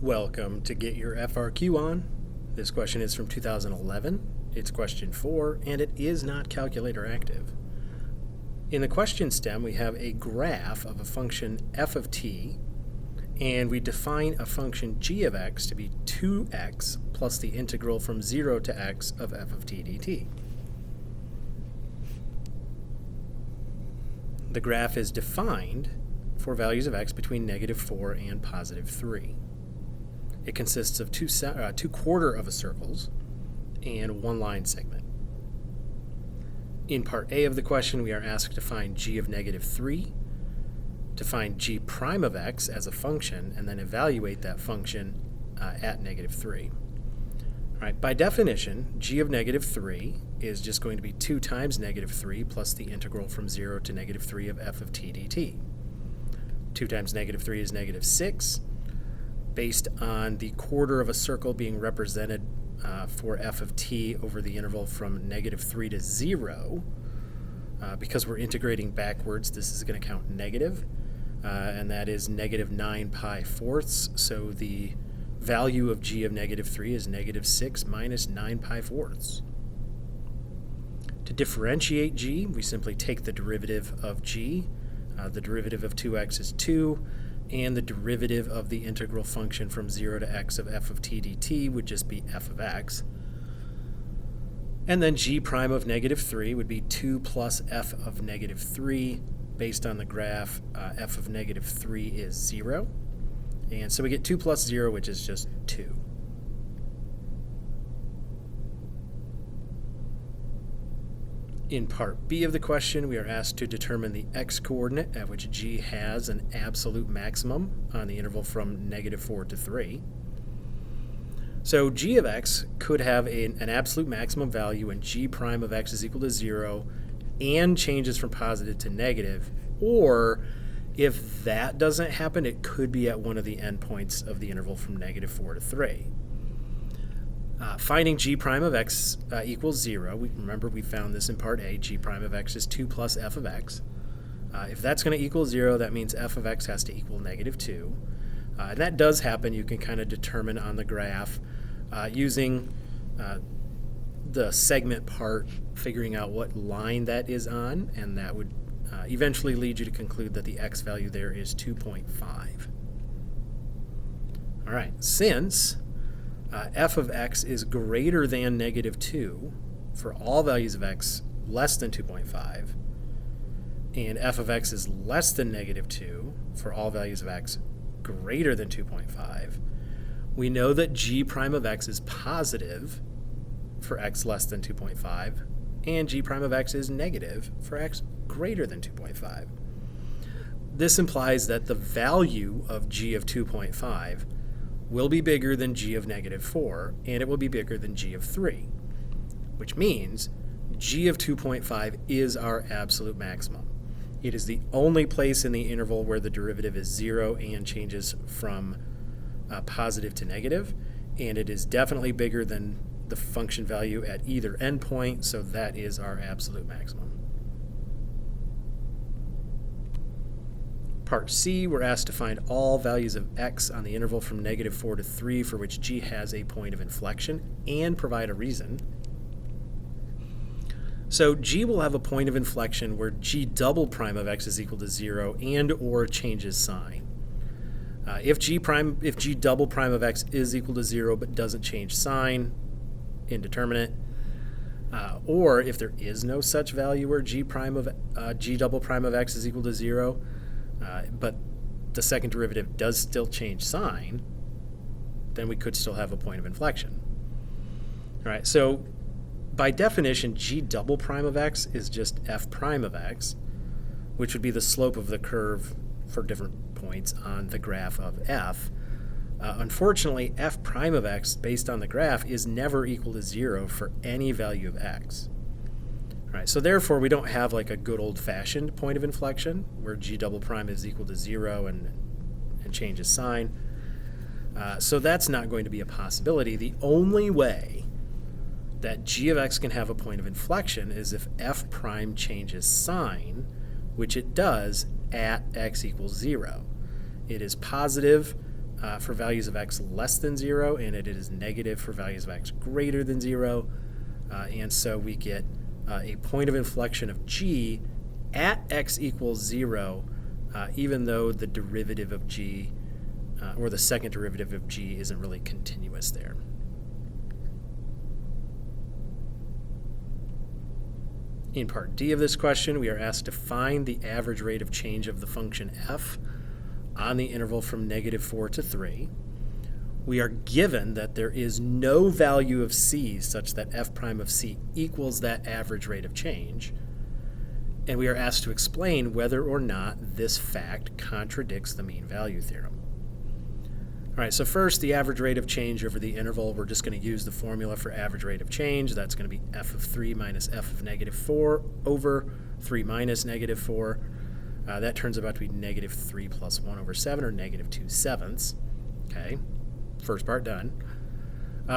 Welcome to Get Your FRQ On. This question is from 2011. It's question 4, and it is not calculator active. In the question stem, we have a graph of a function f of t, and we define a function g of x to be 2x plus the integral from 0 to x of f of t dt. The graph is defined for values of x between -4 and +3. It consists of two quarter of a circles and one line segment. In part A of the question, we are asked to find g of -3, to find g prime of x as a function, and then evaluate that function at -3. All right, by definition, g of -3 is just going to be 2 times -3 plus the integral from 0 to -3 of f of t dt. 2 times -3 is -6. Based on the quarter of a circle being represented for f of t over the interval from -3 to 0, because we're integrating backwards, this is going to count negative, and that is -9 pi fourths. So the value of g of -3 is -6 minus 9 pi fourths. To differentiate g, we simply take the derivative of g. The derivative of 2x is 2. And the derivative of the integral function from 0 to x of f of t dt would just be f of x. And then g prime of -3 would be 2 plus f of -3. Based on the graph, f of -3 is 0. And so we get 2 plus 0, which is just 2. In part B of the question, we are asked to determine the x-coordinate at which g has an absolute maximum on the interval from -4 to 3. So g of x could have an absolute maximum value when g prime of x is equal to 0 and changes from positive to negative, or if that doesn't happen, it could be at one of the endpoints of the interval from -4 to 3. Finding g prime of x equals 0, remember we found this in part A, g prime of x is 2 plus f of x. If that's going to equal 0, that means f of x has to equal -2. And that does happen. You can kind of determine on the graph using the segment part, figuring out what line that is on, and that would eventually lead you to conclude that the x value there is 2.5. All right, since f of x is greater than -2 for all values of x less than 2.5, and f of x is less than -2 for all values of x greater than 2.5, we know that g prime of x is positive for x less than 2.5, and g prime of x is negative for x greater than 2.5. This implies that the value of g of 2.5 will be bigger than g of -4, and it will be bigger than g of 3, which means g of 2.5 is our absolute maximum. It is the only place in the interval where the derivative is 0 and changes from positive to negative, and it is definitely bigger than the function value at either endpoint, so that is our absolute maximum. Part C, we're asked to find all values of x on the interval from -4 to 3 for which g has a point of inflection and provide a reason. So g will have a point of inflection where g double prime of x is equal to 0 and or changes sign. If g double prime of x is equal to 0 but doesn't change sign, indeterminate. Or if there is no such value where g double prime of x is equal to 0, but the second derivative does still change sign, then we could still have a point of inflection. All right, so by definition, g double prime of x is just f prime of x, which would be the slope of the curve for different points on the graph of f. Unfortunately, f prime of x, based on the graph, is never equal to 0 for any value of x. All right, so therefore, we don't have like a good old-fashioned point of inflection where g double prime is equal to 0 and changes sign. So that's not going to be a possibility. The only way that g of x can have a point of inflection is if f prime changes sign, which it does at x equals 0. It is positive for values of x less than 0, and it is negative for values of x greater than 0. And so we get a point of inflection of g at x equals 0, even though the derivative of g, or the second derivative of g, isn't really continuous there. In part D of this question, we are asked to find the average rate of change of the function f on the interval from -4 to 3. We are given that there is no value of c such that f prime of c equals that average rate of change, and we are asked to explain whether or not this fact contradicts the mean value theorem. All right, so first, the average rate of change over the interval. We're just going to use the formula for average rate of change. That's going to be f of 3 minus f of -4 over 3 minus -4. That turns out to be -3 plus 1 over 7, or -2/7. Okay, first part done.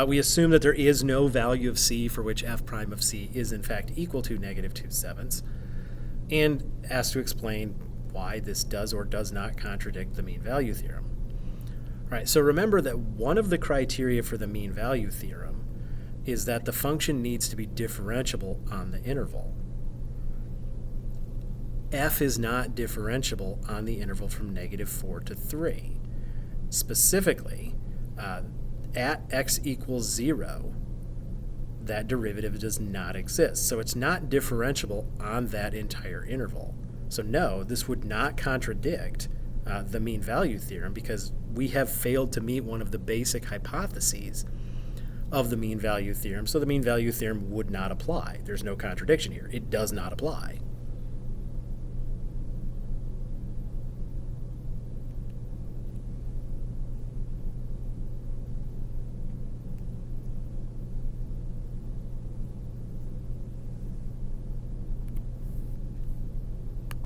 We assume that there is no value of c for which f prime of c is in fact equal to -2/7, and asked to explain why this does or does not contradict the mean value theorem. All right, so remember that one of the criteria for the mean value theorem is that the function needs to be differentiable on the interval. F is not differentiable on the interval from -4 to 3. Specifically, at x equals 0, that derivative does not exist. So it's not differentiable on that entire interval. So no, this would not contradict the mean value theorem, because we have failed to meet one of the basic hypotheses of the mean value theorem. So the mean value theorem would not apply. There's no contradiction here. It does not apply.